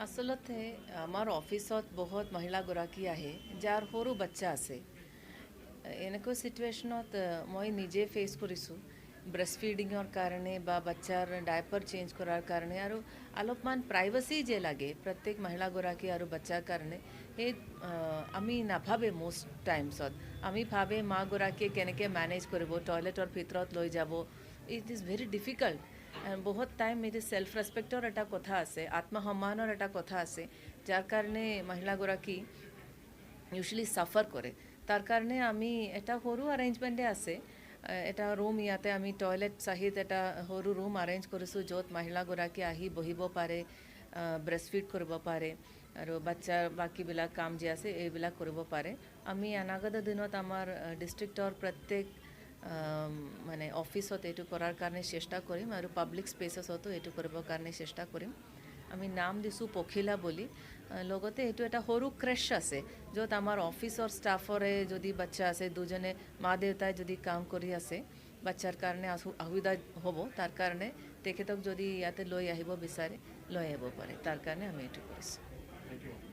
আচলতে আমাৰ অফিসত বহুত মহিলাগৰাকী আহে যাৰ সৰু বাচ্চা আছে। এনেকুৱা চিটুৱেশ্যনত মই নিজে ফেচ কৰিছোঁ ব্ৰেষ্ট ফিডিঙৰ কাৰণে বা বাচ্চাৰ ডাইপাৰ চেঞ্জ কৰাৰ কাৰণে আৰু অলপমান প্ৰাইভেচি যে লাগে প্ৰত্যেক মহিলাগৰাকী আৰু বাচ্চাৰ কাৰণে সেই আমি নাভাবে most টাইমছত আমি ভাবে মাগৰাকীয়ে কেনেকৈ মেনেজ কৰিব টয়লেটৰ ভিতৰত লৈ যাব ইট ইজ ভেৰি ডিফিকাল্ট বহুত টাইম এইটো ছেল্ফ ৰেচপেক্টৰ এটা কথা আছে আত্মসন্মানৰ এটা কথা আছে যাৰ কাৰণে মহিলাগৰাকী ইউজুৱেলি সাফাৰ কৰে তাৰ কাৰণে আমি এটা সৰু আৰেঞ্জমেণ্টে আছে এটা ৰুম ইয়াতে আমি টয়লেট চাহিত এটা সৰু ৰুম আৰেঞ্জ কৰিছোঁ য'ত মহিলাগৰাকী আহি বহিব পাৰে ব্ৰেষ্ট ফিড কৰিব পাৰে আৰু বাচ্চাৰ বাকীবিলাক কাম যে আছে এইবিলাক কৰিব পাৰে আমি অনাগত দিনত আমাৰ ডিষ্ট্ৰিক্টৰ প্ৰত্যেক মানে অফিসত এইটো কৰাৰ কাৰণে চেষ্টা কৰিম আৰু পাব্লিক স্পেচেছতো এইটো কৰিবৰ কাৰণে চেষ্টা কৰিম আমি নাম দিছোঁ পখিলা বুলি লগতে এইটো এটা সৰু ক্ৰেছ আছে য'ত আমাৰ অফিচৰ ষ্টাফৰে যদি বাচ্চা আছে দুজনে মা দেউতাই যদি কাম কৰি আছে বাচ্চাৰ কাৰণে অসুবিধা হ'ব তাৰ কাৰণে তেখেতক যদি ইয়াতে লৈ আহিব বিচাৰে লৈ আহিব পাৰে তাৰ কাৰণে আমি এইটো কৰিছোঁ।